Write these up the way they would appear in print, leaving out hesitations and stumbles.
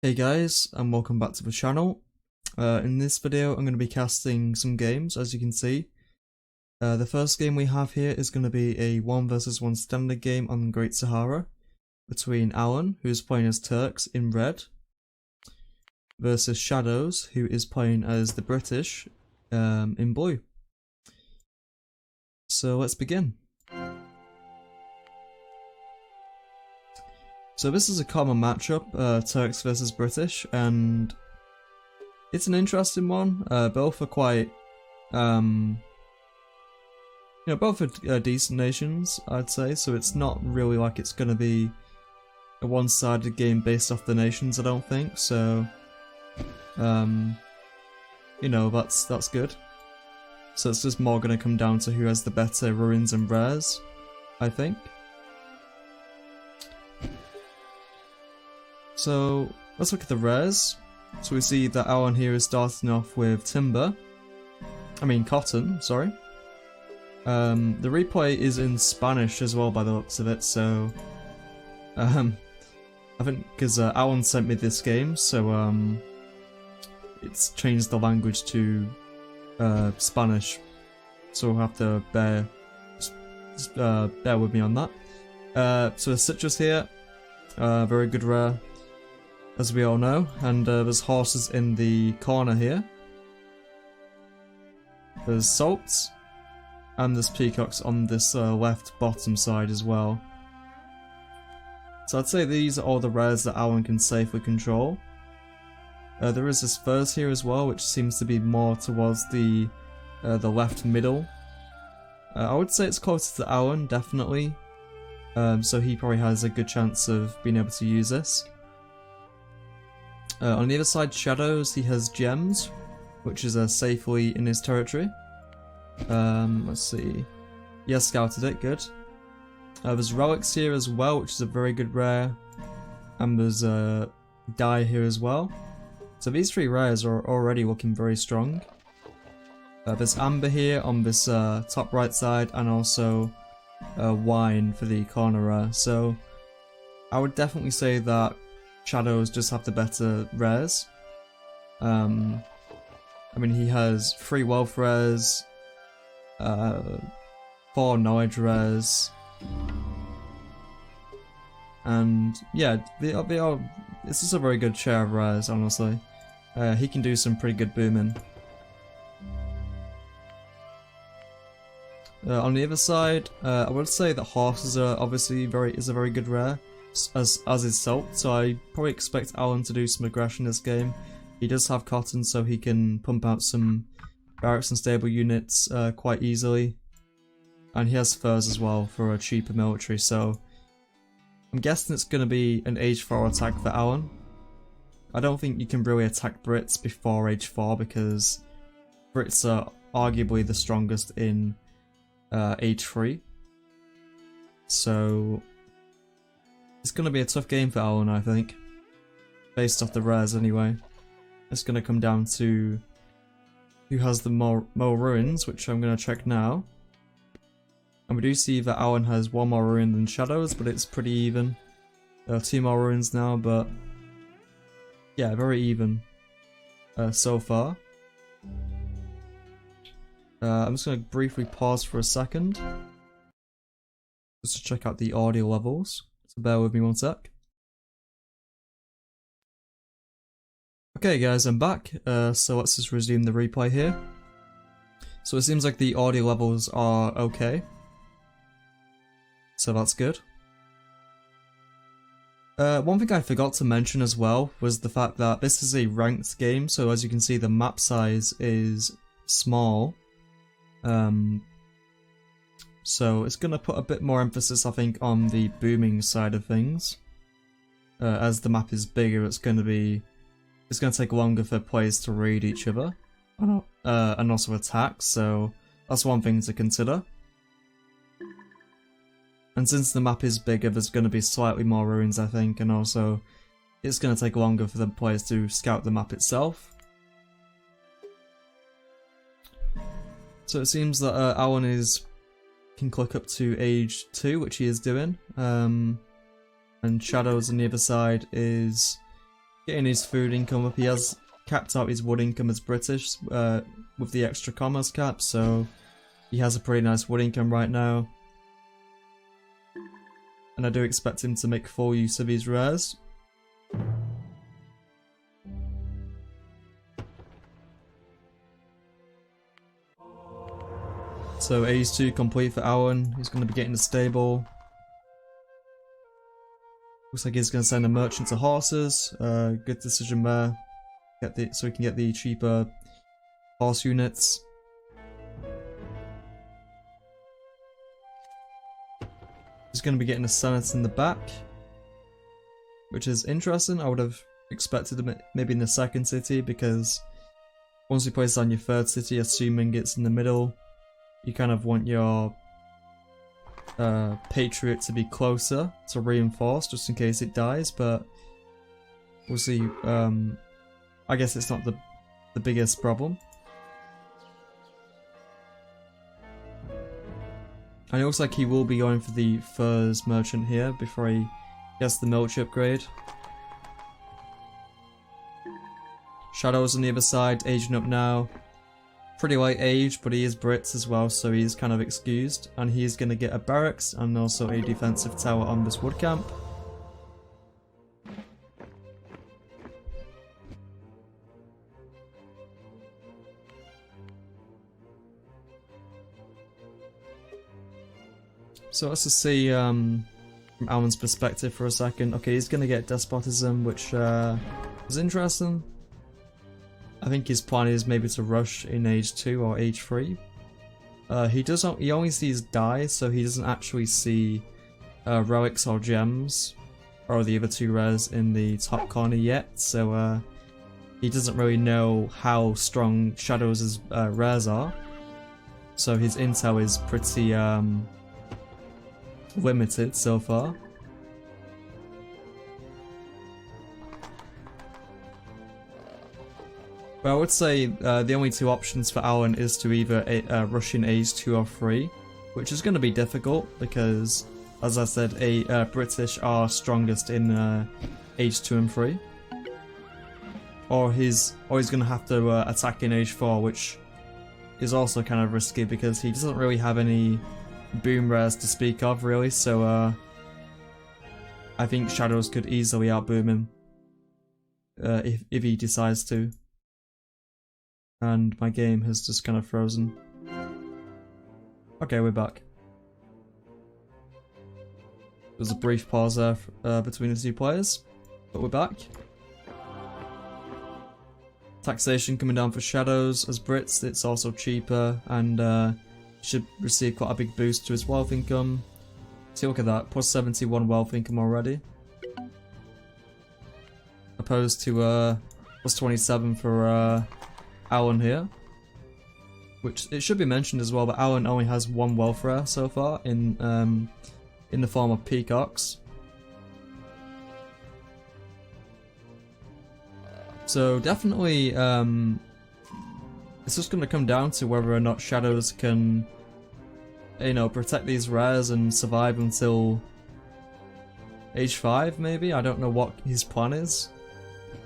Hey guys, and welcome back to the channel. In this video I'm going to be casting some games, as you can see. The first game we have here is going to be a 1 versus 1 standard game on Great Sahara between Alan, who is playing as Turks in red, versus Shadows, who is playing as the British in blue. So let's begin. So this is a common matchup, Turks versus British, and it's an interesting one. Both are quite, both are decent nations, I'd say, so it's not really like it's going to be a one-sided game based off the nations, I don't think, so, that's good. So it's just more going to come down to who has the better ruins and rares, I think. So let's look at the rares. So we see that Alan here is starting off with cotton, sorry. The replay is in Spanish as well by the looks of it, so I think because Alan sent me this game, so it's changed the language to Spanish, so we'll have to bear with me on that. So there's citrus here, very good rare, as we all know, and there's horses in the corner here. There's salts, and there's peacocks on this left bottom side as well. So I'd say these are all the rares that Alan can safely control. There is this furs here as well, which seems to be more towards the left middle. I would say it's closer to Alan, definitely. So he probably has a good chance of being able to use this. On the other side, Shadows, he has gems, which is safely in his territory. Let's see. He has scouted it, good. There's relics here as well, which is a very good rare. And there's dye here as well. So these three rares are already looking very strong. There's amber here on this top right side, and also wine for the corner rare. So I would definitely say that Shadows just have the better rares. He has 3 wealth rares, 4 knowledge rares, and yeah, they are. It's just a very good share of rares, honestly. He can do some pretty good booming. On the other side, I would say that horses are obviously a very good rare, as is salt, so I probably expect Alan to do some aggression this game. He does have cotton, so he can pump out some barracks and stable units quite easily. And he has furs as well for a cheaper military, so I'm guessing it's going to be an age 4 attack for Alan. I don't think you can really attack Brits before age 4, because Brits are arguably the strongest in age 3. So it's going to be a tough game for Alan, I think. Based off the rares anyway. It's going to come down to who has the more ruins, which I'm going to check now. And we do see that Alan has 1 more ruin than Shadows, but it's pretty even. There are 2 more ruins now, but yeah, very even so far. I'm just going to briefly pause for a second, just to check out the audio levels. So bear with me one sec. Okay guys, I'm back, so let's just resume the replay here. So it seems like the audio levels are okay. So that's good. One thing I forgot to mention as well was the fact that this is a ranked game, so as you can see the map size is small. So it's going to put a bit more emphasis, I think, on the booming side of things. As the map is bigger, it's going to take longer for players to read each other, and also attack, so that's one thing to consider. And since the map is bigger, there's going to be slightly more ruins, I think, and also it's going to take longer for the players to scout the map itself. So it seems that Alan can click up to age 2, which he is doing, and Shadows on the other side is getting his food income up. He has capped out his wood income as British with the extra commerce cap, so he has a pretty nice wood income right now. And I do expect him to make full use of his rares. So Age 2 complete for Alan. He's going to be getting a stable. Looks like he's going to send a merchant to horses. Good decision there. So he can get the cheaper horse units. He's going to be getting a Senate in the back, which is interesting. I would have expected him maybe in the second city, because once you place down your third city, assuming it's in the middle, you kind of want your Patriot to be closer to reinforce, just in case it dies, but we'll see. I guess it's not the biggest problem. And it looks like he will be going for the Furs merchant here before he gets the military upgrade. Shadows on the other side, aging up now. Pretty late age, but he is Brits as well, so he is kind of excused. And he is going to get a barracks and also a defensive tower on this wood camp. So let's just see from Alan's perspective for a second. Okay, he's going to get despotism, which is interesting. I think his plan is maybe to rush in Age 2 or Age 3. He only sees dies, so he doesn't actually see relics or gems, or the other two rares in the top corner yet, so he doesn't really know how strong Shadows' rares are. So his intel is pretty limited so far. But I would say the only two options for Alan is to either rush in Age 2 or 3, which is going to be difficult because, as I said, British are strongest in Age 2 and 3. Or he's going to have to attack in Age 4, which is also kind of risky because he doesn't really have any boom rares to speak of, really, so I think Shadows could easily outboom him if he decides to. And my game has just kind of frozen. Okay, we're back. There's a brief pause there between the two players, but we're back. Taxation coming down for Shadows. As Brits, it's also cheaper, and should receive quite a big boost to his wealth income. See, look at that, plus 71 wealth income already. Opposed to plus 27 for Alan here. Which, it should be mentioned as well, but Alan only has one wealth rare so far in the form of peacocks. So definitely, it's just going to come down to whether or not Shadows can, you know, protect these rares and survive until Age 5, maybe? I don't know what his plan is.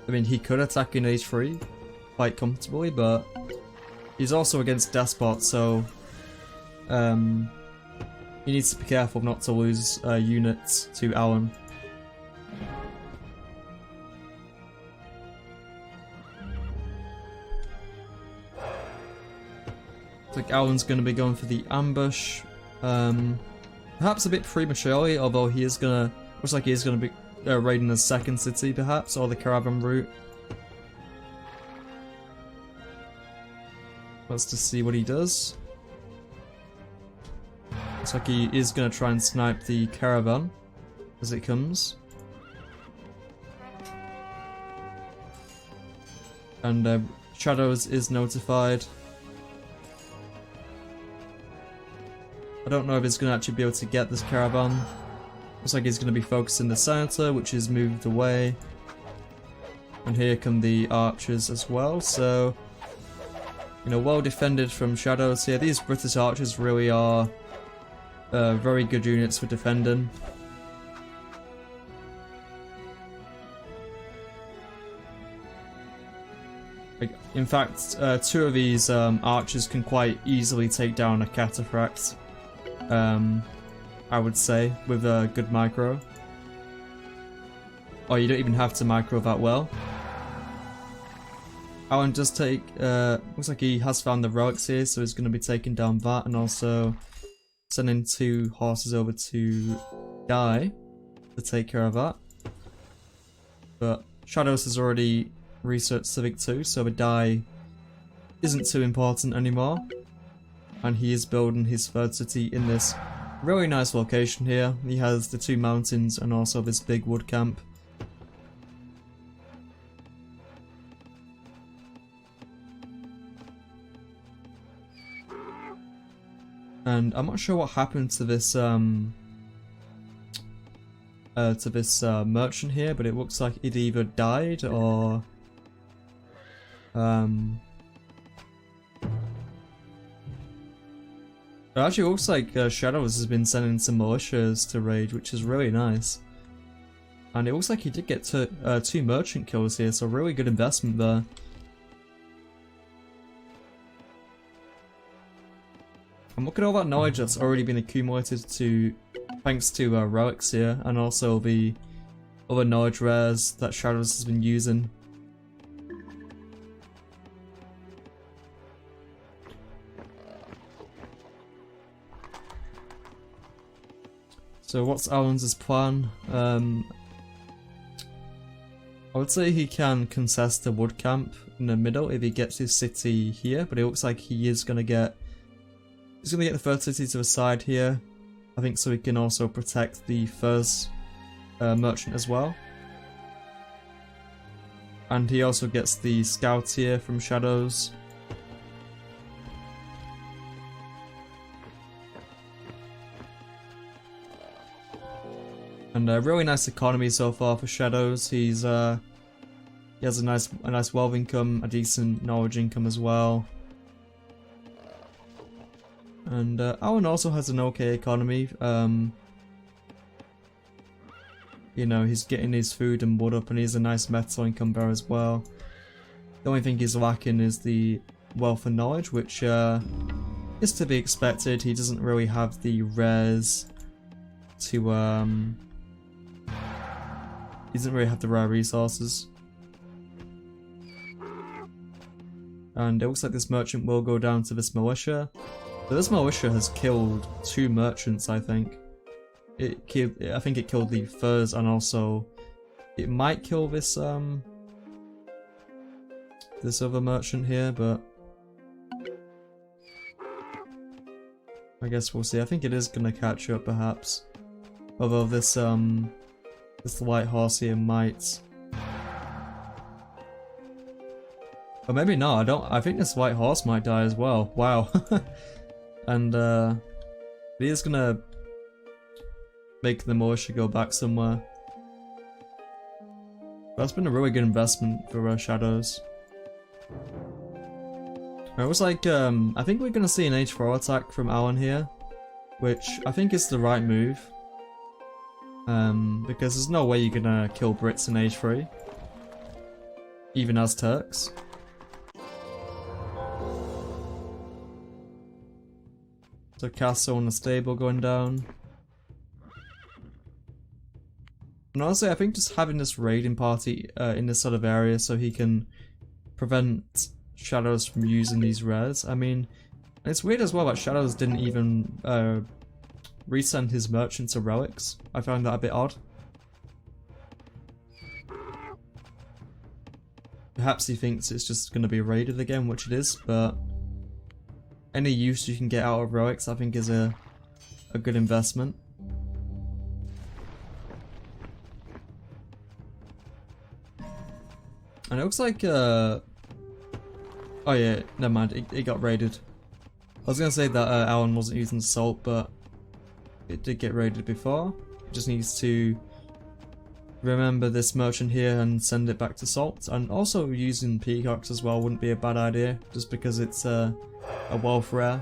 I mean, he could attack in Age 3 quite comfortably, but he's also against Despot, so he needs to be careful not to lose units to Alan. I think Alan's going to be going for the ambush, perhaps a bit prematurely, although he is going to, looks like he is going to be raiding the second city perhaps, or the caravan route. Let's just see what he does. Looks like he is going to try and snipe the caravan as it comes. And Shadows is notified. I don't know if he's going to actually be able to get this caravan. Looks like he's going to be focusing the senator, which is moved away. And here come the archers as well, so, you know, well defended from Shadows here. These British archers really are very good units for defending. Like, in fact, two of these archers can quite easily take down a cataphract. I would say, with a good micro. Or you don't even have to micro that well. Alan does take, looks like he has found the relics here, so he's going to be taking down that and also sending 2 horses over to Guy to take care of that. But Shadows has already researched Civic 2, so the die isn't too important anymore. And he is building his 3rd city in this really nice location here. He has the 2 mountains and also this big wood camp. And I'm not sure what happened to this merchant here, but it looks like it either died or it actually looks like Shadows has been sending some militias to raid, which is really nice. And it looks like he did get 2 merchant kills here, so really good investment there. And look at all that knowledge that's already been accumulated thanks to relics here, and also the other knowledge rares that Shadows has been using. So what's Alan's plan? I would say he can contest the wood camp in the middle if he gets his city here, but it looks like he is going to get... He's going to get the 3rd city to the side here, I think, so he can also protect the 1st merchant as well. And he also gets the scouts here from Shadows. And a really nice economy so far for Shadows. He has a nice wealth income, a decent knowledge income as well. And Alan also has an okay economy. You know, he's getting his food and wood up, and he has a nice metal income there as well. The only thing he's lacking is the wealth and knowledge, which is to be expected. He doesn't really have the rares to he doesn't really have the rare resources. And it looks like this merchant will go down to this militia. So this militia has killed 2 merchants, I think. I think it killed the furs, and also it might kill this this other merchant here, but I guess we'll see. I think it is gonna catch up, perhaps. Although this white horse here might, or maybe not. I think this white horse might die as well. Wow. And he is gonna make the militia go back somewhere. That's been a really good investment for Shadows. It was like, I think we're gonna see an H4 attack from Alan here, which I think is the right move. Because there's no way you're gonna kill Brits in H3, even as Turks. So castle and the stable going down. And honestly, I think just having this raiding party in this sort of area so he can prevent Shadows from using these rares. I mean, it's weird as well that Shadows didn't even resend his merchant to relics. I found that a bit odd. Perhaps he thinks it's just going to be raided again, which it is, but any use you can get out of relics I think is a good investment. And it looks like oh yeah, never mind, it got raided. I was gonna say that Alan wasn't using salt, but it did get raided before. It just needs to remember this merchant here and send it back to salt. And also using peacocks as well wouldn't be a bad idea, just because it's a wealth rare.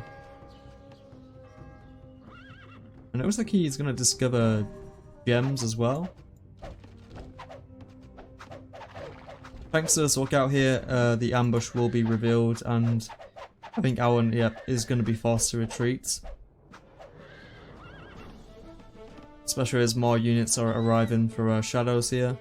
And it looks like he's gonna discover gems as well. Thanks to this lookout here, the ambush will be revealed, and I think Alan, yep, is going to be forced to retreat. Especially as more units are arriving for shadows here.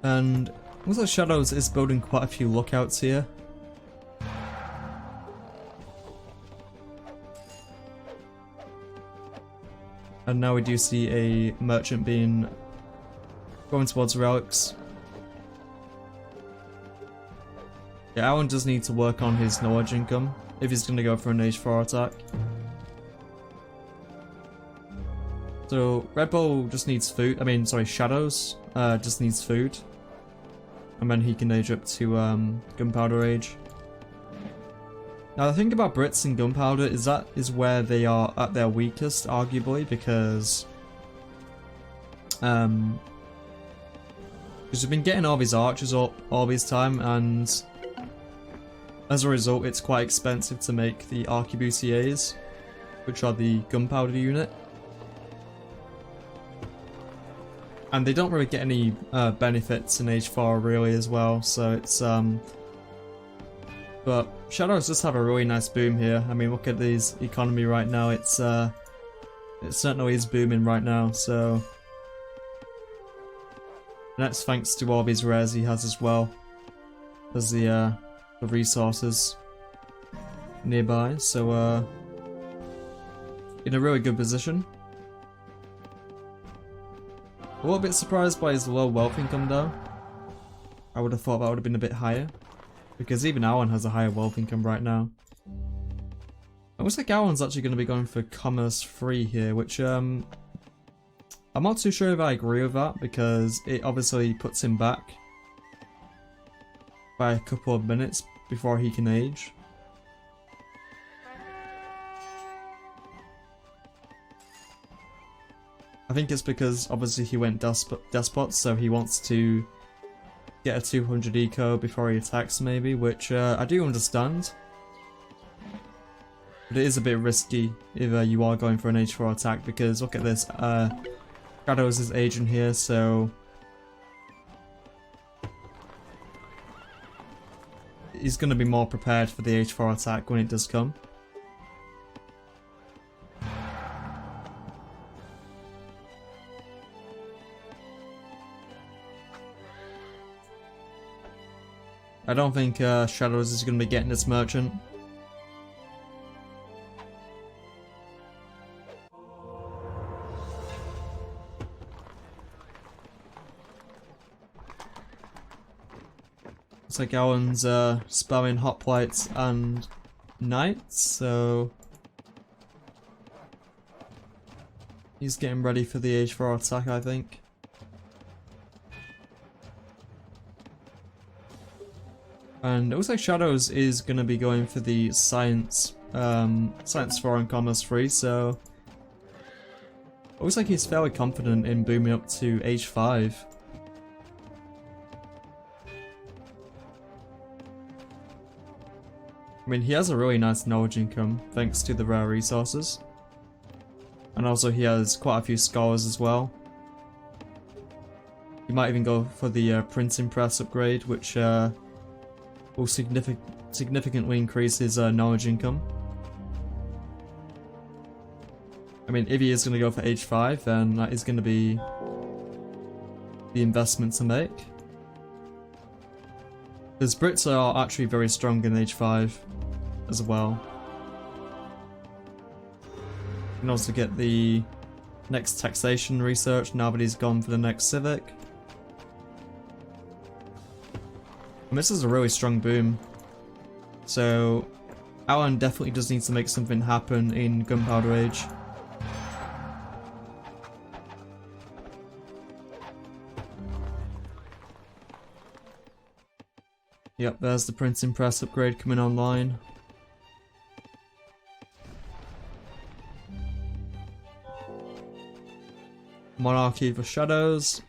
And looks like Shadows is building quite a few lookouts here. And now we do see a merchant going towards relics. Yeah, Alan does need to work on his knowledge income if he's going to go for an Age 4 attack. So Red Bull just needs food. I mean, sorry, Shadows just needs food. And then he can age up to Gunpowder Age. Now the thing about Brits and Gunpowder is that is where they are at their weakest, arguably, because we've been getting all these archers all this time, and as a result it's quite expensive to make the arquebusiers, which are the Gunpowder unit. And they don't really get any benefits in Age 4 really as well, so it's but Shadows just have a really nice boom here. I mean, look at this economy right now, it certainly is booming right now, so and that's thanks to all these rares he has as well as the resources nearby, so in a really good position. A little bit surprised by his low wealth income though. I would have thought that would have been a bit higher, because even Alan has a higher wealth income right now. It looks like Alan's actually going to be going for Commerce 3 here, which I'm not too sure if I agree with that, because it obviously puts him back by a couple of minutes before he can age. I think it's because obviously he went Despot, so he wants to get a 200 eco before he attacks maybe, which I do understand. But it is a bit risky if you are going for an Age 4 attack, because look at this, Shadows is aging here, so he's going to be more prepared for the Age 4 attack when it does come. I don't think Shadows is going to be getting this merchant. Looks like Alan's spamming hoplites and knights, so he's getting ready for the Age 4 attack, I think. And it looks like Shadows is going to be going for the Science 4 and Commerce 3, so it looks like he's fairly confident in booming up to Age 5. I mean, he has a really nice knowledge income thanks to the rare resources. And also he has quite a few scholars as well. He might even go for the printing press upgrade, which will significantly increase his knowledge income. I mean, if he is going to go for Age 5, then that is going to be the investment to make. Because Brits are actually very strong in Age 5 as well. You can also get the next taxation research now that he's gone for the next civic. And this is a really strong boom. So Alan definitely does need to make something happen in Gunpowder Age. Yep, there's the printing press upgrade coming online. Monarchy for shadows.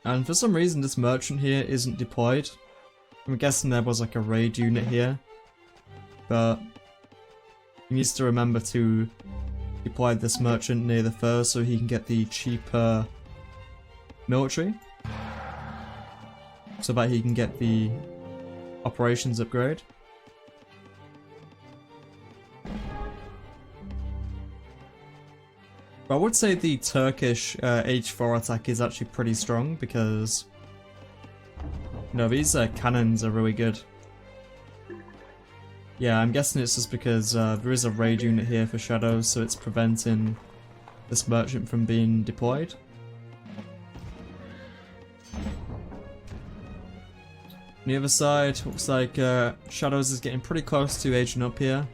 And for some reason this merchant here isn't deployed. I'm guessing there was like a raid unit here. But he needs to remember to deploy this merchant near the fur so he can get the cheaper military. So that he can get the operations upgrade. But I would say the Turkish H4 attack is actually pretty strong because, you know, these cannons are really good. Yeah, I'm guessing it's just because there is a raid unit here for shadows, so it's preventing this merchant from being deployed. On the other side, looks like Shadows is getting pretty close to aging up here.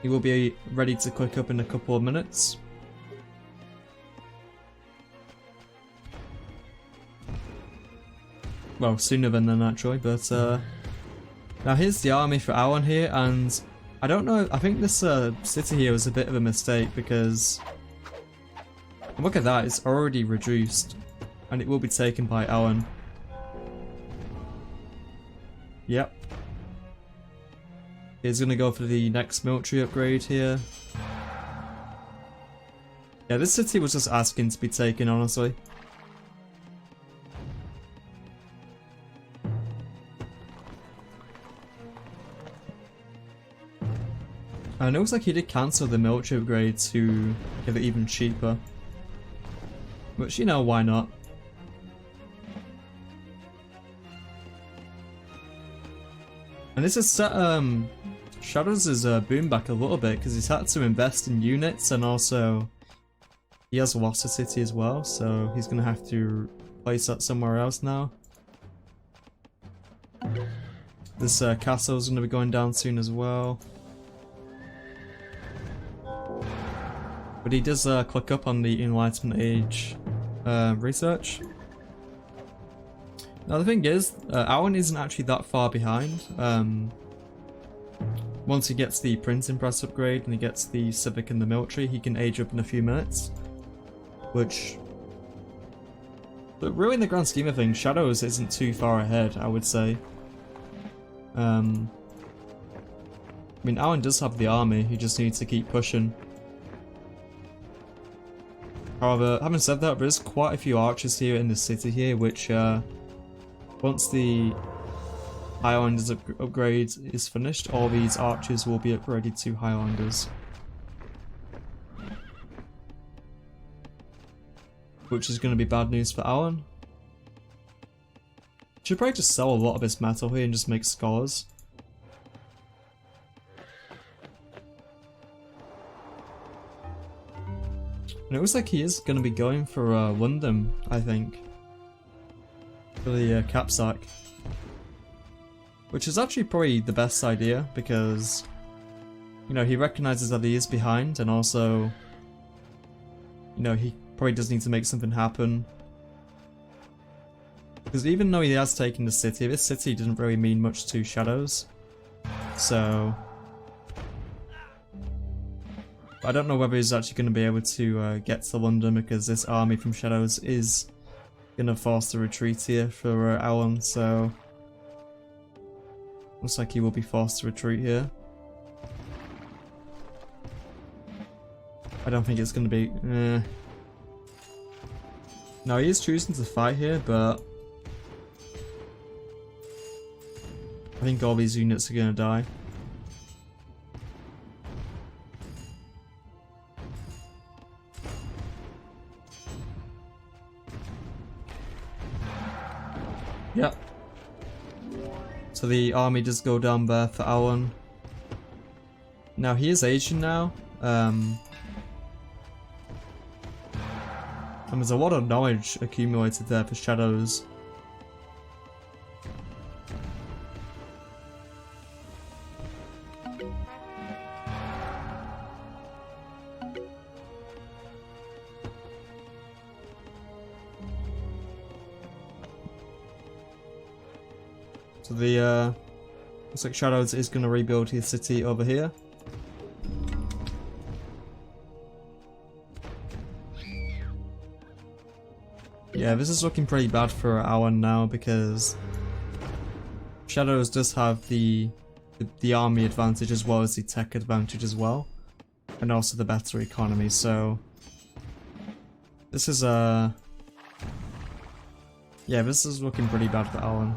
He will be ready to click up in a couple of minutes. Well, sooner than then actually, but now here's the army for Alan here, and I don't know, I think this city here was a bit of a mistake because look at that, it's already reduced and it will be taken by Alan. Yep. He's gonna go for the next military upgrade here. Yeah, this city was just asking to be taken, honestly. And it looks like he did cancel the military upgrade to get it even cheaper. Which, you know, why not? And this has set Shadows' boom back a little bit because he's had to invest in units, and also he has lost a city as well, so he's going to have to place that somewhere else now. This castle is going to be going down soon as well. But he does click up on the Enlightenment Age research. Now the thing is, Alan isn't actually that far behind. Once he gets the printing press upgrade and he gets the civic and the military, he can age up in a few minutes. Which, but really in the grand scheme of things, Shadows isn't too far ahead, I would say. I mean, Alan does have the army, he just needs to keep pushing. However, having said that, there's quite a few archers here in the city here, which once the Highlanders upgrade is finished, all these archers will be upgraded to Highlanders. Which is going to be bad news for Alan. Should probably just sell a lot of his metal here and just make scholars. And it looks like he is going to be going for London, I think. For the cap sack. Which is actually probably the best idea because, you know, he recognizes that he is behind, and also, you know, he probably does need to make something happen. Because even though he has taken the city, this city doesn't really mean much to Shadows. So I don't know whether he's actually going to be able to get to London, because this army from Shadows is going to force the retreat here for Alan, so looks like he will be forced to retreat here. I don't think it's going to be... No, he is choosing to fight here, but I think all these units are going to die. Yep. So the army does go down there for Alan. Now he is Asian now. And there's a lot of knowledge accumulated there for Shadows. So the looks like Shadows is going to rebuild his city over here. Yeah, this is looking pretty bad for Alan now because Shadows does have the army advantage as well as the tech advantage as well, and also the better economy. So this is yeah, this is looking pretty bad for Alan.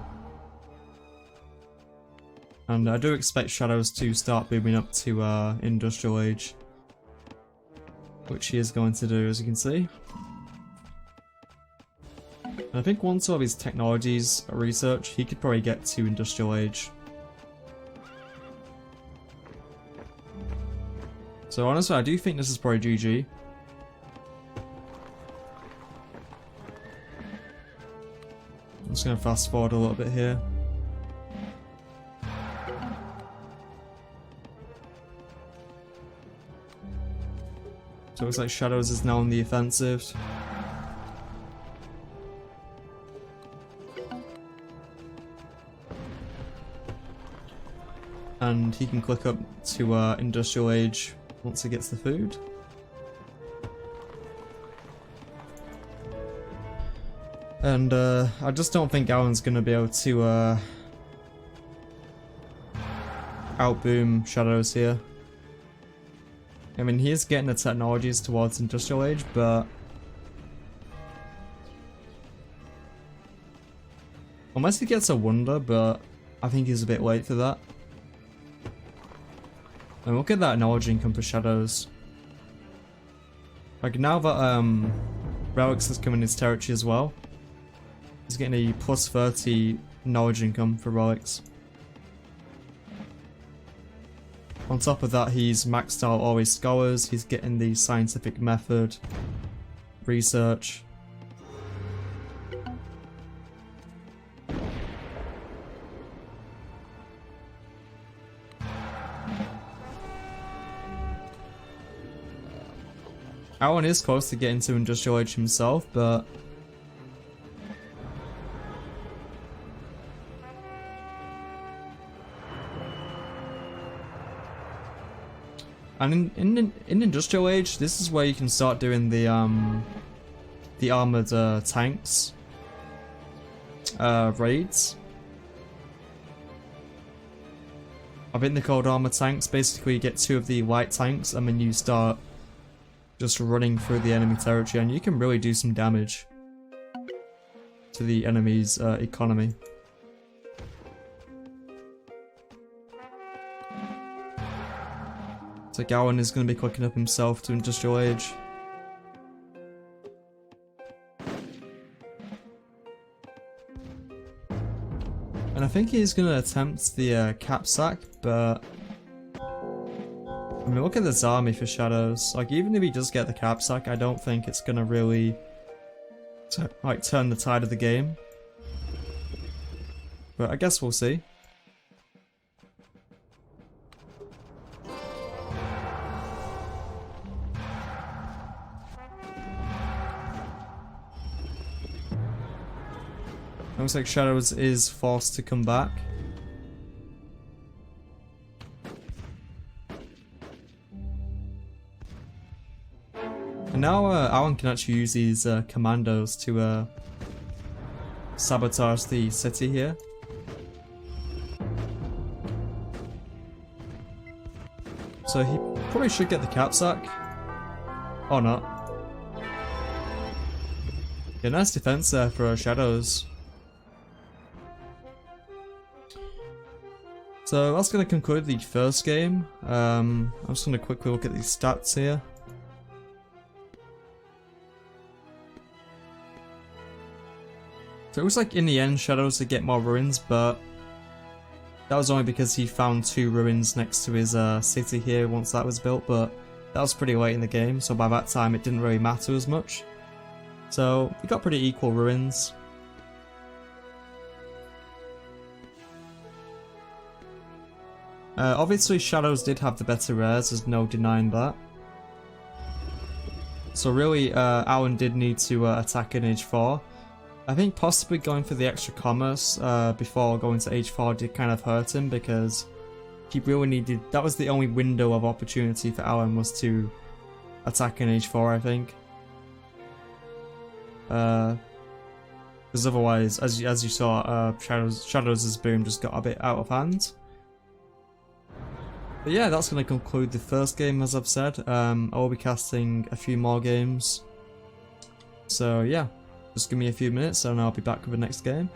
And I do expect Shadows to start booming up to Industrial Age, which he is going to do, as you can see. And I think once all of his technologies are researched, he could probably get to Industrial Age. So honestly, I do think this is probably GG. I'm just going to fast forward a little bit here. So it looks like Shadows is now on the offensive. And he can click up to Industrial Age once he gets the food. And I just don't think Alan's going to be able to outboom Shadows here. I mean, he is getting the technologies towards Industrial Age, but unless he gets a Wonder, but I think he's a bit late for that. And look at that knowledge income for Shadows. Like now that Relics has come in his territory as well, he's getting a plus 30 knowledge income for Relics. On top of that, he's maxed out all his scholars, he's getting the scientific method, research. Alan is close to getting to Industrial Age himself, but and in Industrial Age, this is where you can start doing the armored tanks raids. I think they're called armored tanks. Basically, you get 2 of the light tanks, and then you start just running through the enemy territory, and you can really do some damage to the enemy's economy. So Gowan is going to be clicking up himself to Industrial Age. And I think he's going to attempt the cap sack, but I mean, look at this army for Shadows. Like, even if he does get the cap sack, I don't think it's going to really like turn the tide of the game. But I guess we'll see. Looks like Shadows is forced to come back. And now Alan can actually use these commandos to sabotage the city here. So he probably should get the cap sack. Or not. Yeah, nice defense there for Shadows. So that's going to conclude the first game. I'm just going to quickly look at these stats here. So it looks like in the end Shadows did get more ruins, but that was only because he found 2 ruins next to his city here once that was built, but that was pretty late in the game, so by that time it didn't really matter as much. So he got pretty equal ruins. Obviously Shadows did have the better rares, there's no denying that. So really Alan did need to attack in Age 4. I think possibly going for the extra commerce before going to H4 did kind of hurt him because he really needed. That was the only window of opportunity for Alan, was to attack in H4, I think. Because otherwise, as you saw, Shadows' boom just got a bit out of hand. But yeah, that's going to conclude the first game, as I've said. I will be casting a few more games. So yeah, just give me a few minutes and I'll be back with the next game.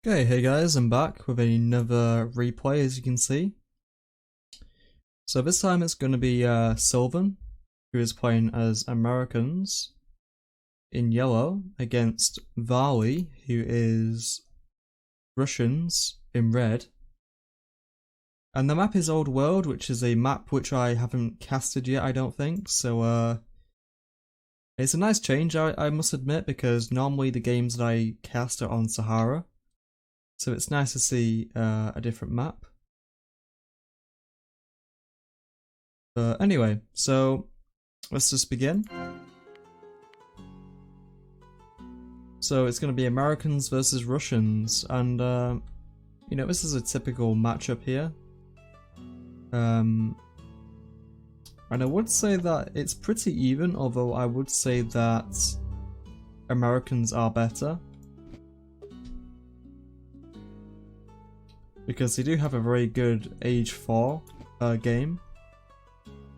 Okay, hey guys, I'm back with another replay, as you can see. So this time it's going to be Sylvan, who is playing as Americans in yellow, against Varley, who is Russians in red. And the map is Old World, which is a map which I haven't casted yet, I don't think, so it's a nice change, I must admit, because normally the games that I cast are on Sahara. So it's nice to see a different map. But anyway, so let's just begin. So it's going to be Americans versus Russians, and you know, this is a typical matchup here. And I would say that it's pretty even, although I would say that Americans are better. Because they do have a very good Age 4 game.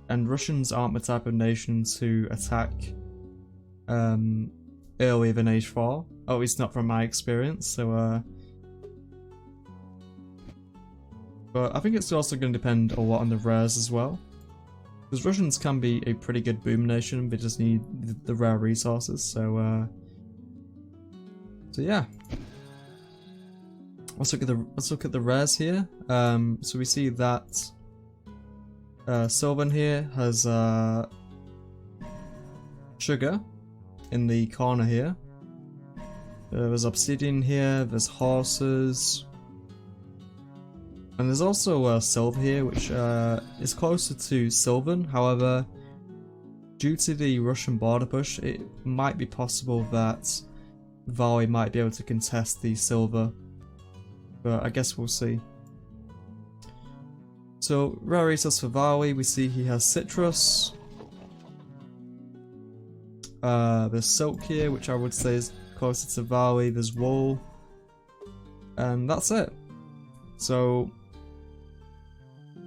And Russians aren't the type of nation to attack earlier than Age 4. At least not from my experience, so but I think it's also going to depend a lot on the rares as well. Because Russians can be a pretty good boom nation, they just need the rare resources, so yeah. Let's look at the rares here. So we see that Sylvan here has sugar in the corner here. There's obsidian here, there's horses, and there's also silver here, which is closer to Sylvan. However, due to the Russian border push, it might be possible that Valley might be able to contest the silver, but I guess we'll see. So, rare resource for Valley, we see he has citrus. There's silk here, which I would say is closer to Valley. There's wool, and that's it. So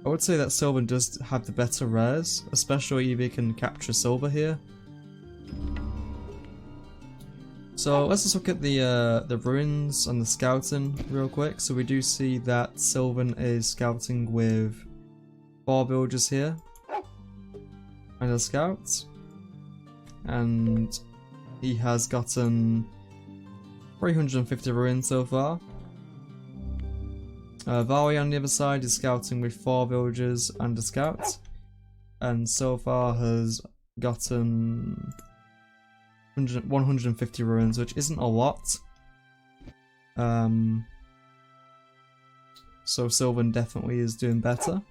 I would say that Sylvan does have the better rares, especially if he can capture silver here. So let's just look at the ruins and the scouting real quick. So we do see that Sylvan is scouting with 4 villagers here and a scout, and he has gotten 350 ruins so far. Valley on the other side is scouting with 4 villagers and a scout, and so far has gotten 150 ruins, which isn't a lot. So Sylvan definitely is doing better.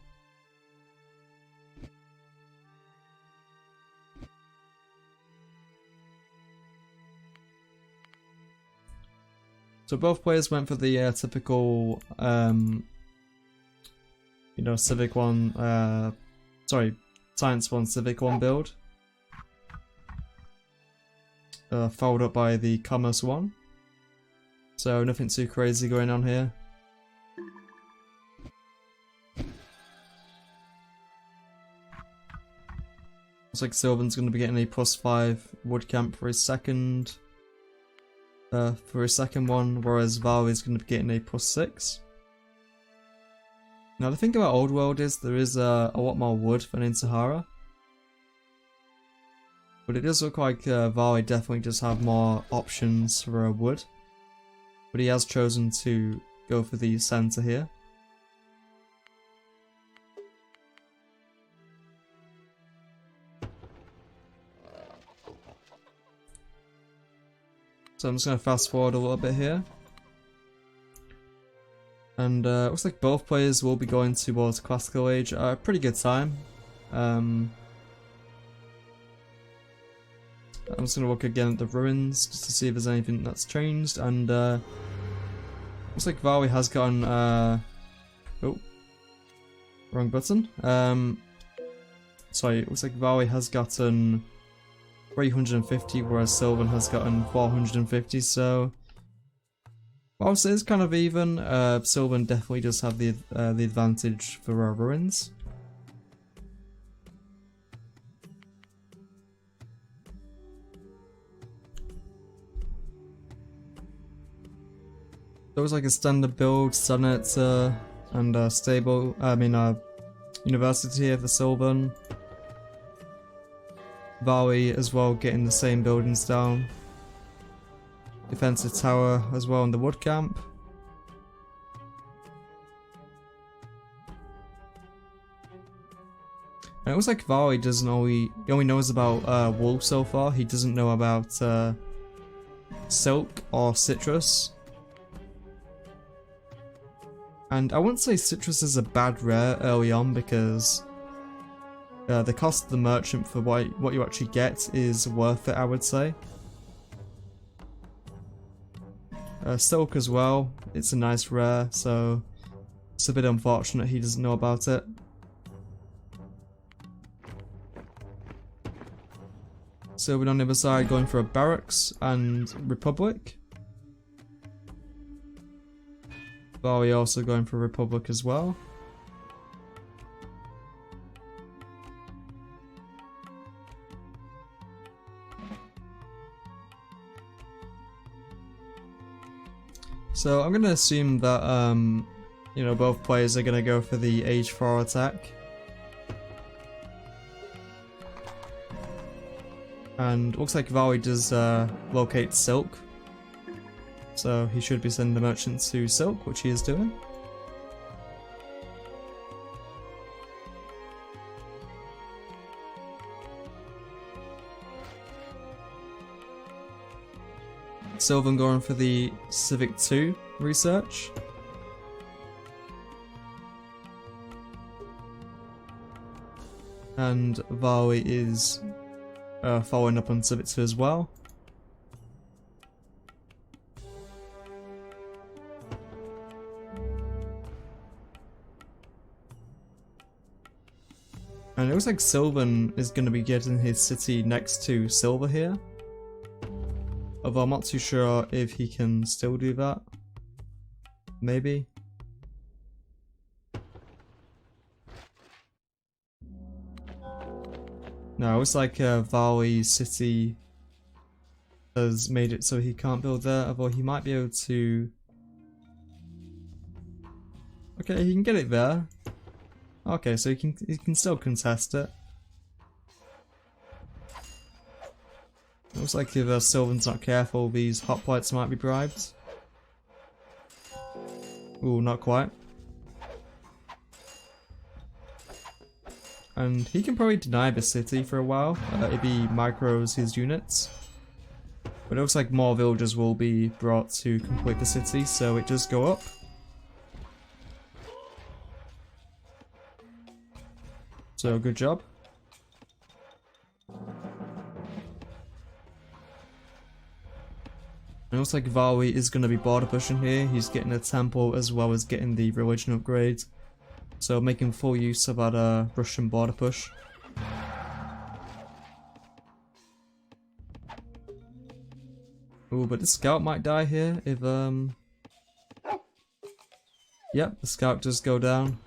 So both players went for the typical, you know, Civic 1, sorry, Science 1, Civic 1 build. Followed up by the Commerce 1. So nothing too crazy going on here. Looks like Sylvan's going to be getting a +5 wood camp for his second one, whereas Val is going to be getting a +6. Now the thing about Old World is there is a lot more wood than in Sahara, but it does look like Valley definitely does have more options for wood, but he has chosen to go for the center here. So I'm just going to fast forward a little bit here. And looks like both players will be going towards Classical Age at a pretty good time. I'm just going to look again at the ruins just to see if there's anything that's changed. And looks like Valley has gotten... oh, wrong button. Sorry, it looks like Valley has gotten 350, whereas Sylvan has gotten 450, so whilst it is kind of even, Sylvan definitely does have the advantage for our ruins. There was like a standard build, Senator, and stable, University here for Sylvan. Valley as well getting the same buildings down. Defensive tower as well in the wood camp. And it looks like Valley doesn't he only knows about wool so far. He doesn't know about silk or citrus. And I wouldn't say citrus is a bad rare early on because the cost of the merchant for what you actually get is worth it, I would say. Silk as well, it's a nice rare, so it's a bit unfortunate he doesn't know about it. So we're on the other side going for a barracks and Republic. Bali also going for Republic as well. So I'm gonna assume that you know, both players are gonna go for the Age 4 attack. And looks like Vali does locate Silk. So he should be sending the merchant to Silk, which he is doing. Sylvan going for the Civic 2 research. And Vali is following up on Civic 2 as well. And it looks like Sylvan is going to be getting his city next to Silver here. Although I'm not too sure if he can still do that. Maybe. No, it looks like Vali's city has made it so he can't build there, although he might be able to... Okay, he can get it there. Okay, so he can still contest it. Looks like if Sylvan's not careful, these hoplites might be bribed. Ooh, not quite. And he can probably deny the city for a while if he micros his units. But it looks like more villagers will be brought to complete the city, so it does go up. So good job. It looks like Vali is going to be border pushing here. He's getting a temple as well as getting the religion upgrade. So making full use of that Russian border push. Ooh, but the scout might die here if Yep, the scout does go down.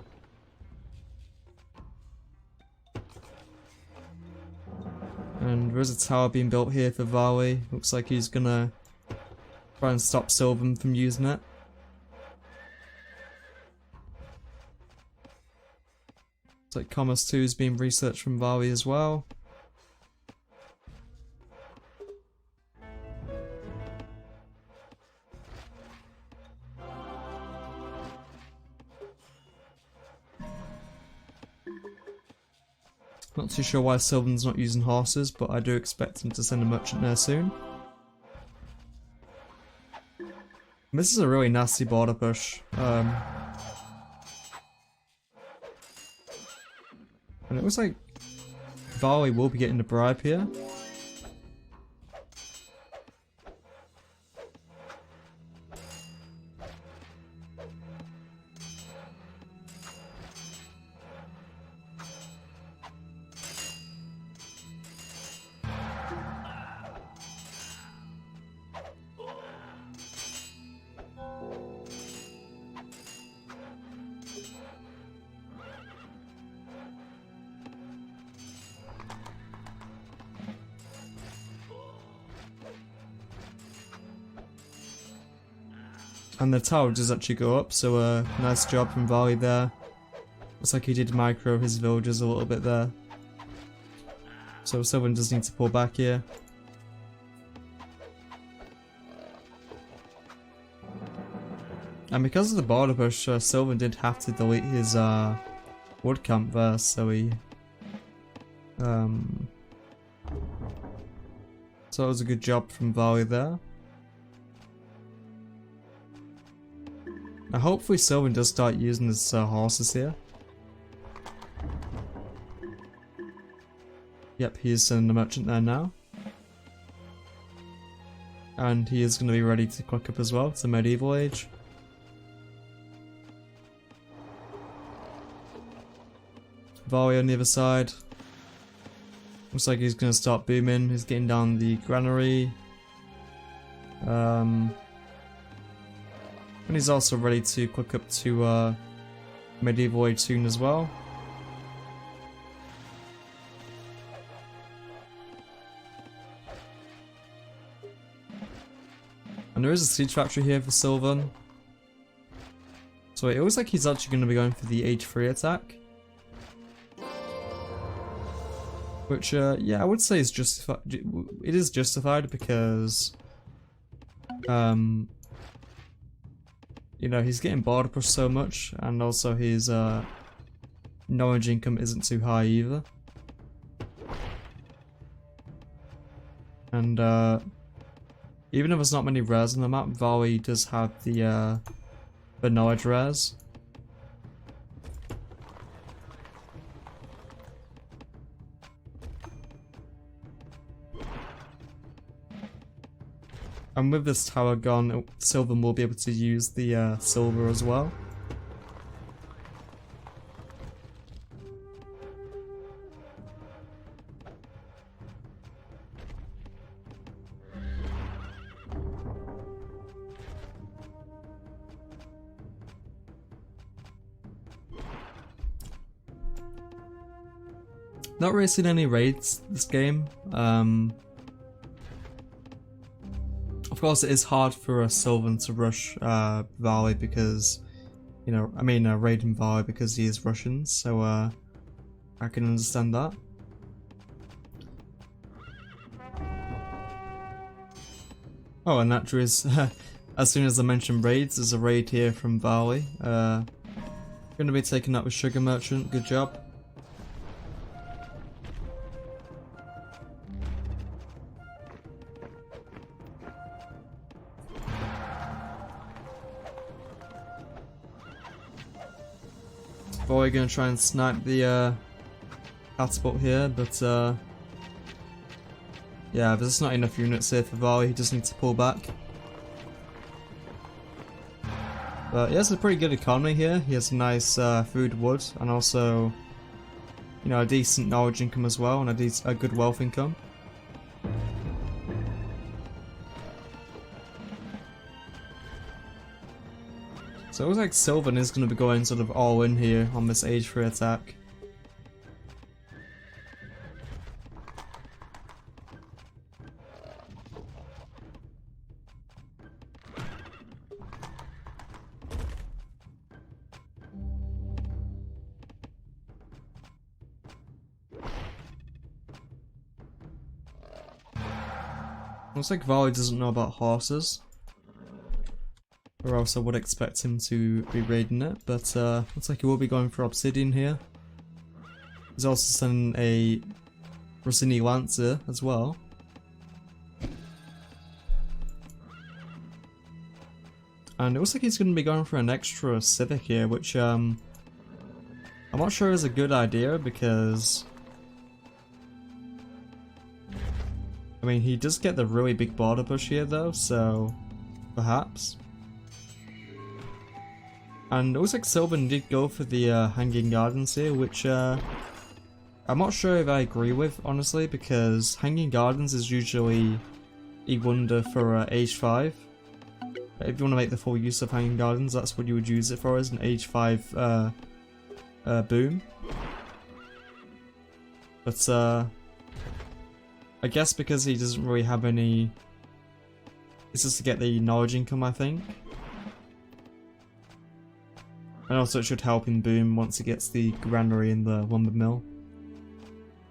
And there is a tower being built here for Vali. Looks like he's gonna try and stop Sylvan from using it. Looks like Commerce 2 is being researched from Vali as well. Not too sure why Sylvan's not using horses, but I do expect him to send a merchant there soon. This is a really nasty border push. And it looks like Vali will be getting the bribe here. And the tower does actually go up, so nice job from Vali there. Looks like he did micro his villagers a little bit there. So Sylvan does need to pull back here. And because of the border push, Sylvan did have to delete his wood camp there, so he... So it was a good job from Vali there. Now hopefully Sylvan does start using his horses here. Yep, he's sending a merchant there now. And he is going to be ready to click up as well to medieval age. Volley on the other side. Looks like he's going to start booming. He's getting down the granary. And he's also ready to click up to medieval age soon as well. And there is a siege factory here for Sylvan. So it looks like he's actually going to be going for the age 3 attack. Which, yeah, I would say is justified. It is justified because, you know, he's getting border push so much, and also his knowledge income isn't too high either. And even if there's not many rares on the map, Valley does have the knowledge rares. And with this tower gone, Sylvan will be able to use the silver as well. Not really seen any raids this game. Of course, it is hard for a Sylvan to rush Valley because, you know, I mean, raiding Valley because he is Russian, so I can understand that. Oh, and that is, as soon as I mentioned raids, there's a raid here from Valley. Going to be taking that with Sugar Merchant, good job. Boy, gonna try and snipe the catapult here, but yeah, there's not enough units here for Valley. He just needs to pull back. But he has a pretty good economy here. He has a nice food, wood, and also, you know, a decent knowledge income as well, and a good wealth income. So it looks like Sylvan is going to be going sort of all in here on this age 3 attack. Looks like Valley doesn't know about horses. Or else I would expect him to be raiding it, but looks like he will be going for Obsidian here. He's also sending a Rossini Lancer as well. And it looks like he's going to be going for an extra Civic here, which I'm not sure is a good idea because, I mean, he does get the really big border push here though, so perhaps. And it looks like Sylvan did go for the Hanging Gardens here, which I'm not sure if I agree with, honestly, because Hanging Gardens is usually a wonder for age 5. If you want to make the full use of Hanging Gardens, that's what you would use it for, as an age 5 boom. But I guess because he doesn't really have any, it's just to get the knowledge income, I think. And also it should help him boom once he gets the granary in the lumber mill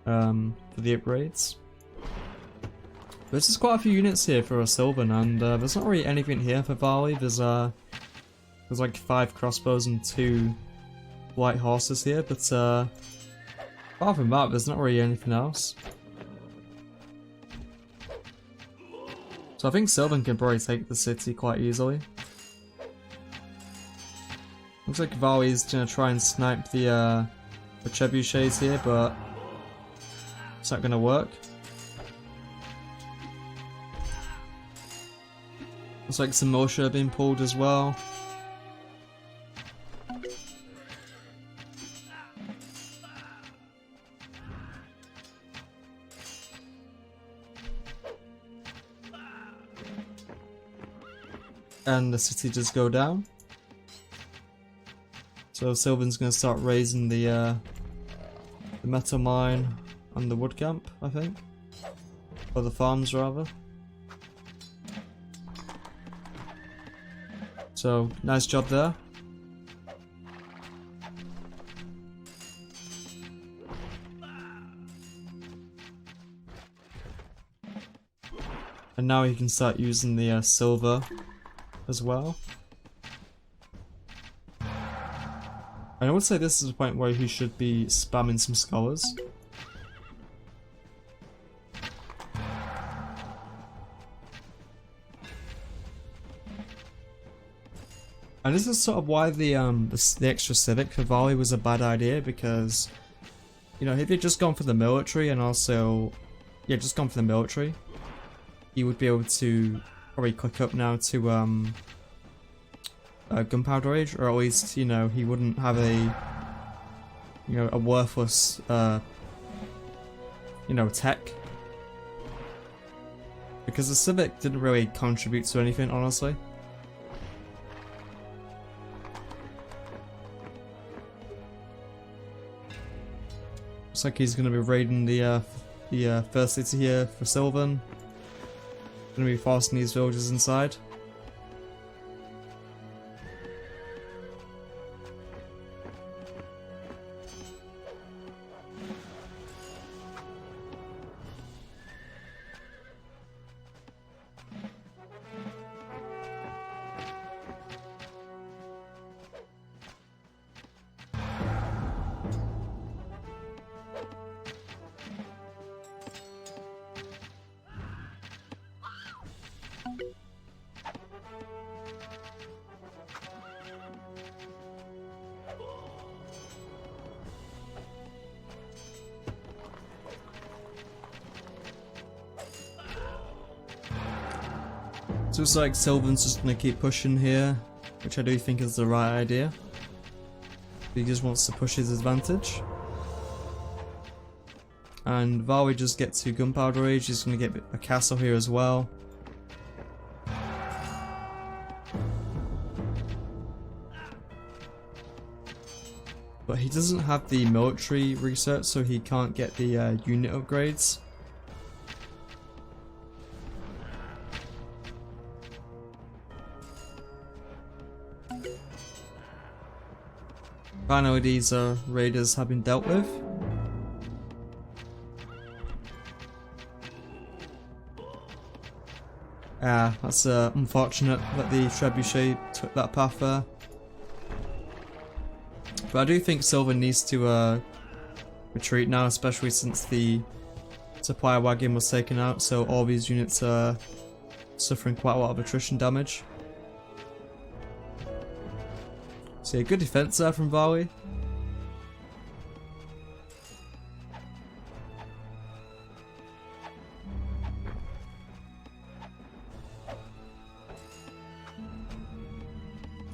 for the upgrades. But there's just quite a few units here for a Sylvan, and there's not really anything here for Valley. There's like 5 crossbows and 2 light horses here, but apart from that, there's not really anything else. So I think Sylvan can probably take the city quite easily. Looks like Vali's gonna try and snipe the trebuchets here, but it's not gonna work. Looks like some militia are being pulled as well. And the city does go down. So Sylvan's gonna start raising the metal mine and the wood camp, I think. Or the farms rather. So nice job there. And now he can start using the silver as well. And I would say this is a point where he should be spamming some scholars. And this is sort of why the extra civic for Vali was a bad idea, because, you know, if he'd just gone for the military and also, yeah, just gone for the military, he would be able to probably click up now to gunpowder age, or at least, you know, he wouldn't have a, you know, a worthless you know, tech, because the civic didn't really contribute to anything, honestly. Looks like he's gonna be raiding the first city here for Sylvan. Gonna be forcing these villagers inside. So it's like Sylvan's just gonna keep pushing here, which I do think is the right idea. He just wants to push his advantage. And Vali just gets to gunpowder age, he's gonna get a castle here as well. But he doesn't have the military research, so he can't get the unit upgrades. Finally, these raiders have been dealt with. That's unfortunate that the trebuchet took that path there. But I do think Sylvan needs to retreat now, especially since the supply wagon was taken out, so all these units are suffering quite a lot of attrition damage. So yeah, good defense there from Vali.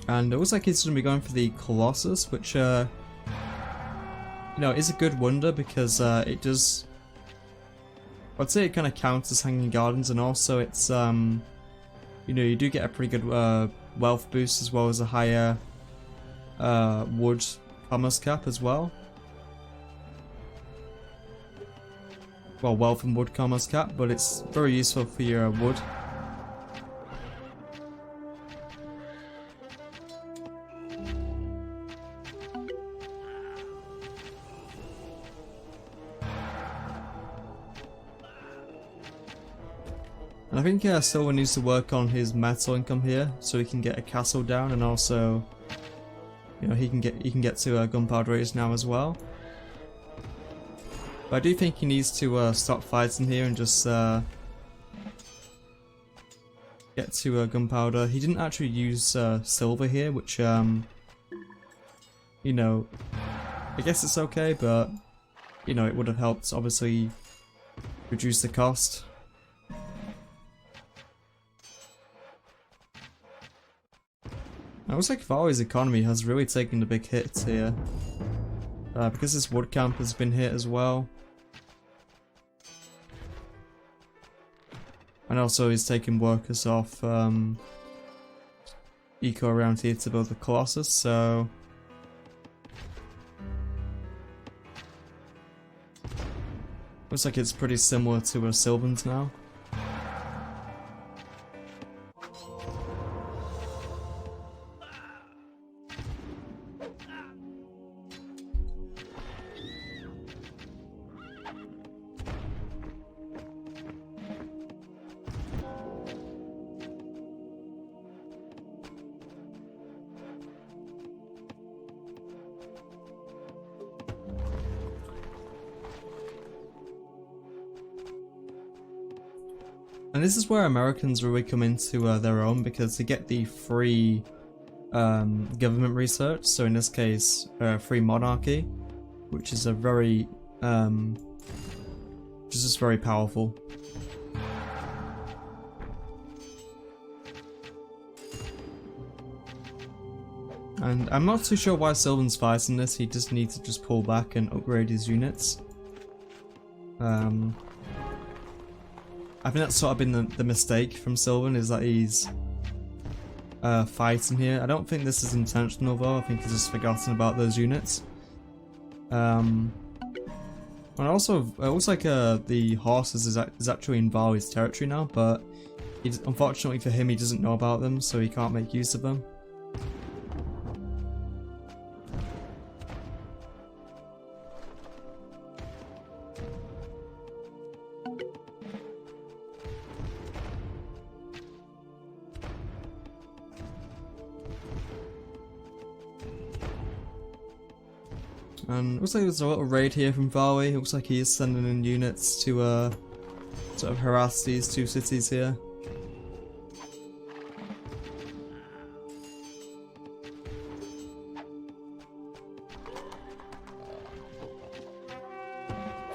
And it looks like he's going to be going for the Colossus, which, you know, is a good wonder because it does, I'd say it kind of counts as Hanging Gardens, and also it's, you know, you do get a pretty good wealth boost as well as a higher wood commerce cap as well. Well, wealth and wood commerce cap, but it's very useful for your wood. And I think Silver needs to work on his metal income here, so he can get a castle down, and also, you know, he can get to gunpowder raise now as well. But I do think he needs to stop fighting here and just get to gunpowder. He didn't actually use silver here, which you know, I guess it's okay, but, you know, it would have helped, obviously, reduce the cost. It looks like Vali's economy has really taken a big hit here. Because this wood camp has been hit as well. And also he's taking workers off eco around here to build the Colossus, so... Looks like it's pretty similar to Sylvan's now. And this is where Americans really come into their own, because they get the free government research, so in this case free monarchy, which is a very which is just very powerful. And I'm not too sure why Sylvan's fighting this. He just needs to just pull back and upgrade his units. I think that's sort of been the mistake from Sylvan, is that he's fighting here. I don't think this is intentional though, I think he's just forgotten about those units. And also, it looks like the horses is actually in Vali's territory now, but unfortunately for him he doesn't know about them, so he can't make use of them. And looks like there's a little raid here from Vali. It looks like he is sending in units to sort of harass these two cities here.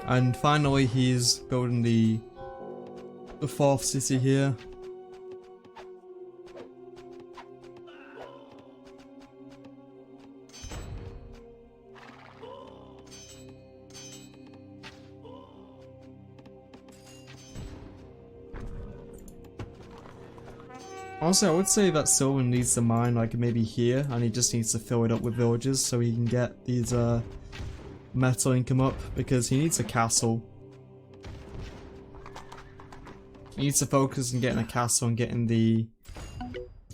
And finally he's building the fourth city here. Also, I would say that Sylvan needs to mine like maybe here, and he just needs to fill it up with villagers so he can get these metal income up, because he needs a castle. He needs to focus on getting a castle and getting the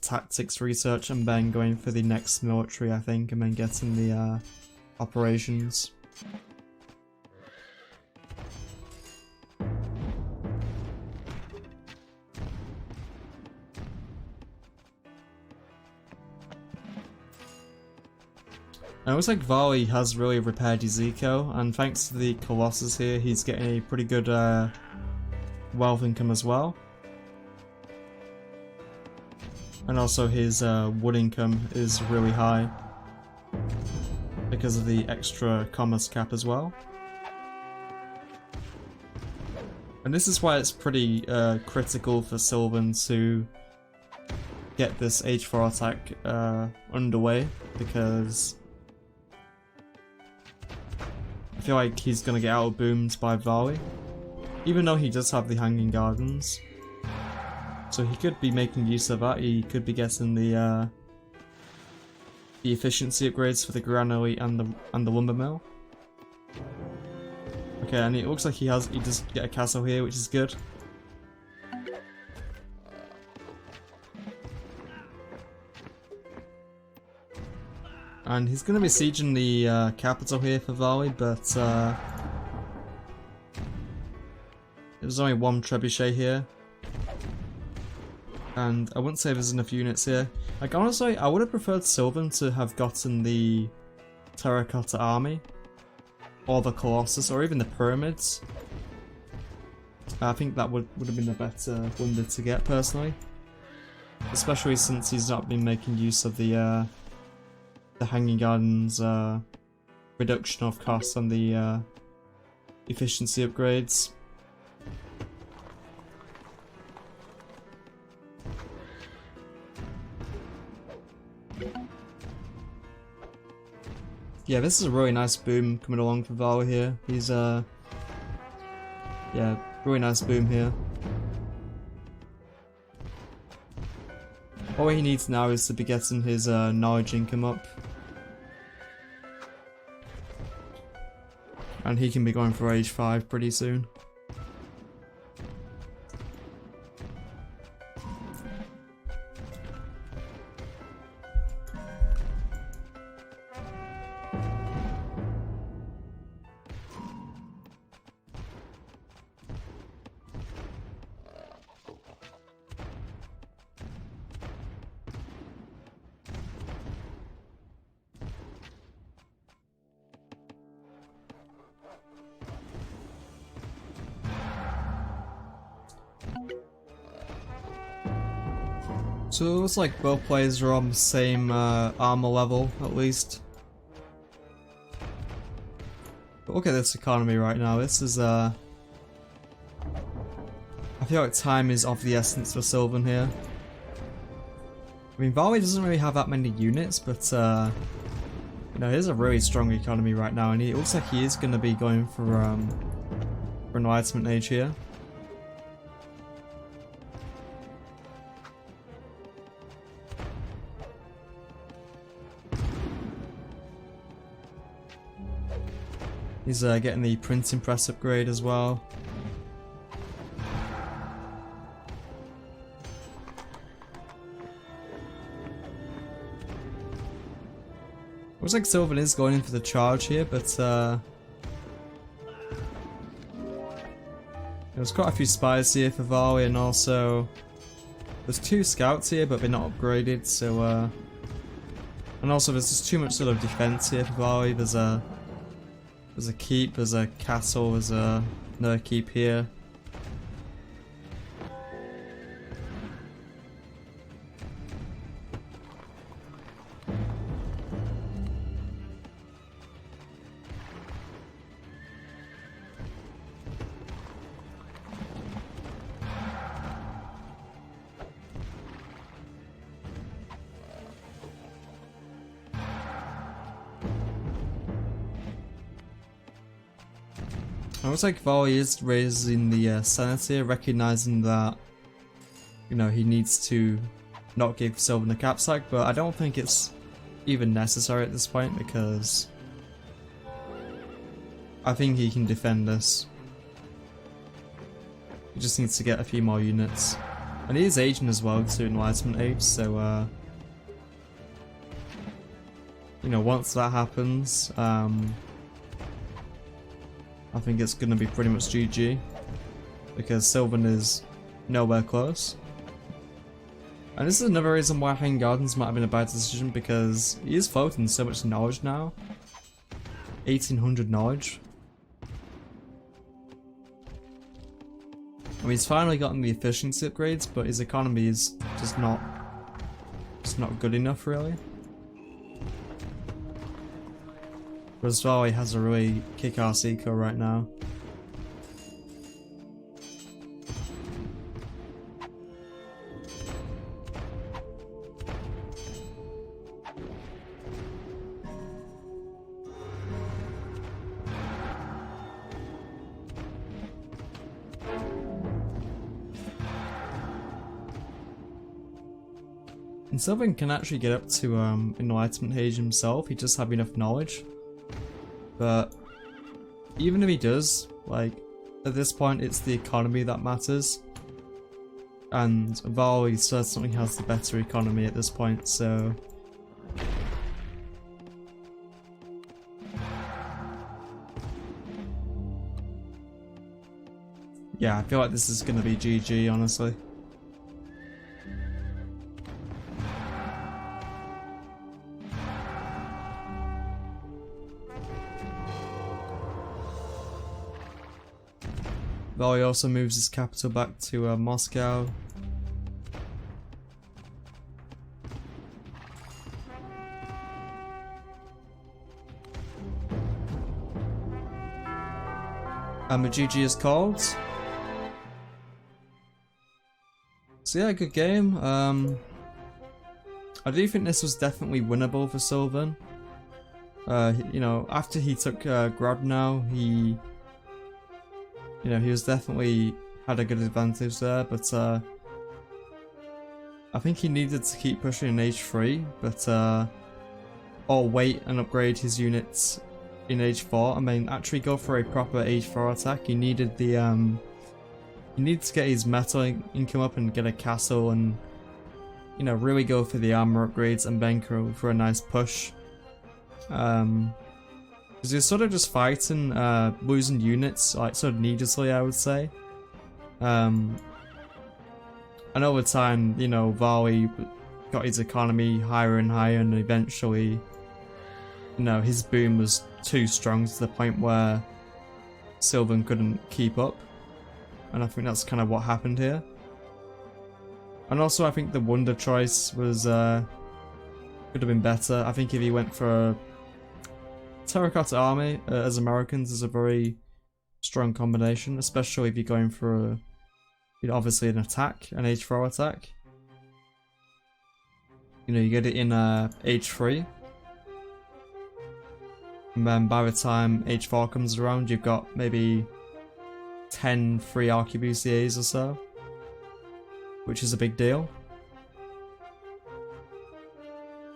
tactics research, and then going for the next military, I think, and then getting the operations. And it looks like Vali has really repaired his eco, and thanks to the Colossus here, he's getting a pretty good wealth income as well. And also his wood income is really high because of the extra commerce cap as well. And this is why it's pretty critical for Sylvan to get this H4 attack underway, because I feel like he's gonna get out-boomed by Vali, even though he does have the Hanging Gardens. So he could be making use of that. He could be getting the efficiency upgrades for the granary and the lumber mill. Okay, and it looks like he does get a castle here, which is good. And he's going to be sieging the capital here for Vali, but there's only one trebuchet here. And I wouldn't say there's enough units here. Like, honestly, I would have preferred Sylvan to have gotten the Terracotta Army, or the Colossus, or even the Pyramids. I think that would have been a better wonder to get, personally. Especially since he's not been making use of the the Hanging Gardens reduction of costs and the efficiency upgrades. Yeah, this is a really nice boom coming along for Val here. He's yeah, really nice boom here. All he needs now is to be getting his knowledge income up. And he can be going for age 5 pretty soon. So it looks like both players are on the same armor level, at least. But look at this economy right now. This is I feel like time is of the essence for Sylvan here. I mean, Varley doesn't really have that many units, but you know, he has a really strong economy right now, and it looks like he is going to be going for Enlightenment Age here. He's getting the printing press upgrade as well. Looks like Sylvan is going in for the charge here, but there's quite a few spies here for Varley, and also there's 2 scouts here, but they're not upgraded. So and also there's just too much sort of defense here for Varley. There's a keep, there's a castle, there's another keep here. It looks like Varley is raising the Senate here, recognizing that, you know, he needs to not give Sylvan a cap sack, but I don't think it's even necessary at this point because I think he can defend this. He just needs to get a few more units. And he is aging as well to Enlightenment Age, so you know, once that happens, I think it's going to be pretty much GG, because Sylvan is nowhere close. And this is another reason why Hanging Gardens might have been a bad decision, because he is floating so much knowledge now. 1800 knowledge. I mean, he's finally gotten the efficiency upgrades, but his economy is just not good enough, really. As well, he has a really kick-ass eco right now. And Sylvan can actually get up to Enlightenment Age himself, he just have enough knowledge. But even if he does, like, at this point it's the economy that matters. And Varley certainly has the better economy at this point, so... yeah, I feel like this is going to be GG, honestly. Varley also moves his capital back to Moscow. and the GG is called. So yeah, good game. I do think this was definitely winnable for Sylvan. You know, after he took grab now, he was definitely had a good advantage there, but I think he needed to keep pushing in age 3, but or wait and upgrade his units in age 4. I mean, actually go for a proper age 4 attack. He needed the he needed to get his metal income up and get a castle, and you know, really go for the armor upgrades and then go for a nice push. Because you're sort of just fighting losing units, like sort of needlessly, I would say. And over time, you know, Varley got his economy higher and higher, and eventually, you know, his boom was too strong to the point where Sylvan couldn't keep up. And I think that's kind of what happened here. And also I think the Wonder choice was could have been better. I think if he went for a Terracotta Army as Americans is a very strong combination, especially if you're going for a, you know, obviously an attack, an age 4 attack. You know, you get it in age 3. And then by the time age 4 comes around, you've got maybe 10 free arquebusiers or so, which is a big deal.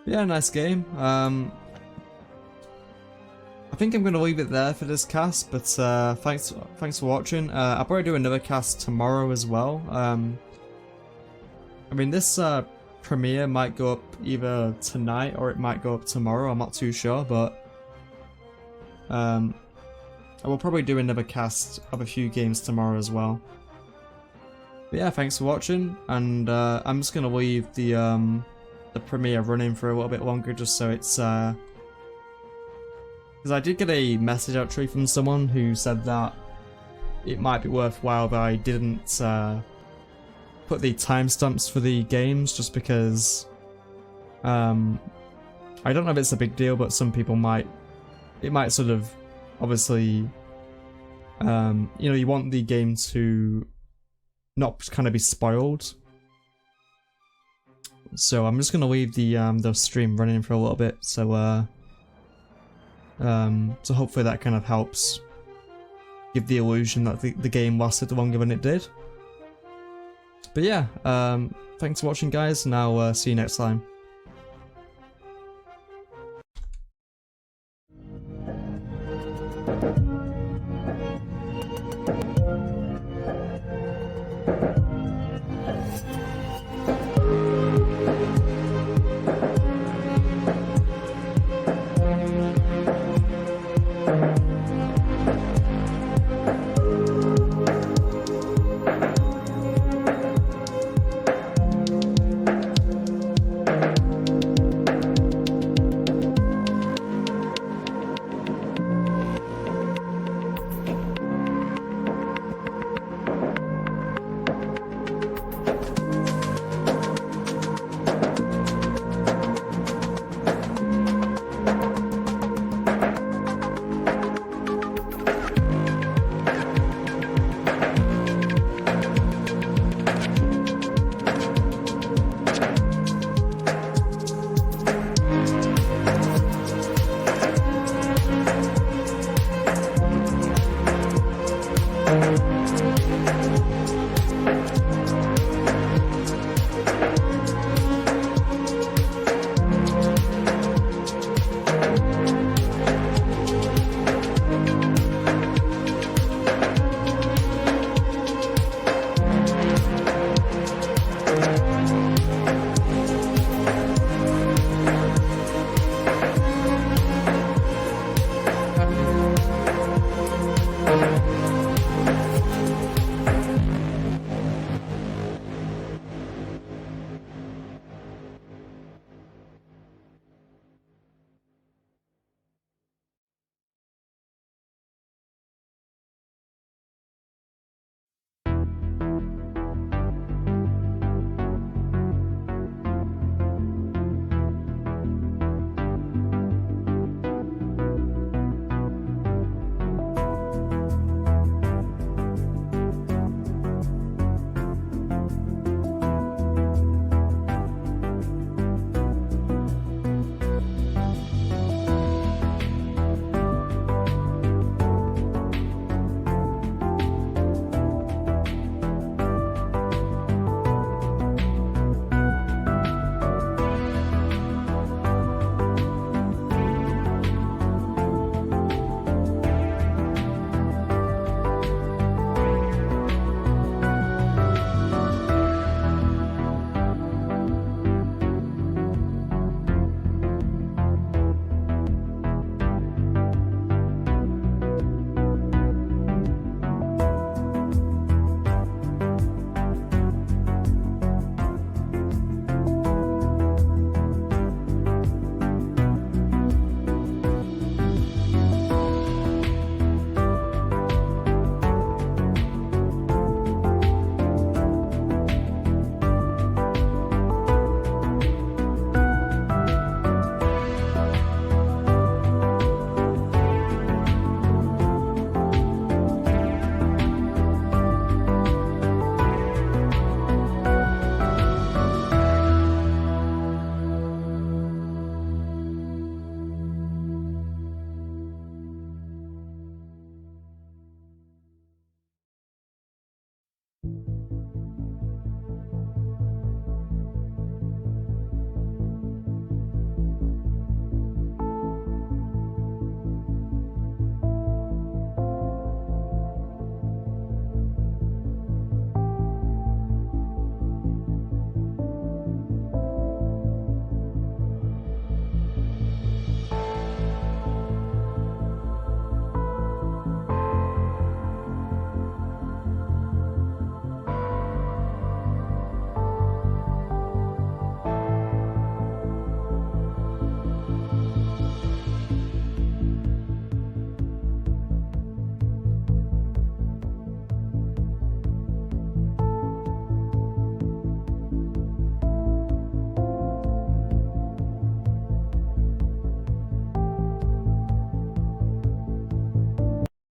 Yeah, nice game. I think I'm going to leave it there for this cast, but thanks for watching. I'll probably do another cast tomorrow as well. I mean, this premiere might go up either tonight or it might go up tomorrow, I'm not too sure, but I will probably do another cast of a few games tomorrow as well. But yeah, thanks for watching, and I'm just going to leave the premiere running for a little bit longer just so it's because I did get a message actually from someone who said that it might be worthwhile that I didn't put the timestamps for the games, just because I don't know if it's a big deal, but some people might, it might sort of obviously you know, you want the game to not kind of be spoiled. So I'm just gonna leave the stream running for a little bit, so so hopefully that kind of helps give the illusion that the game lasted longer than it did. But yeah, thanks for watching guys, and I'll see you next time. Bye.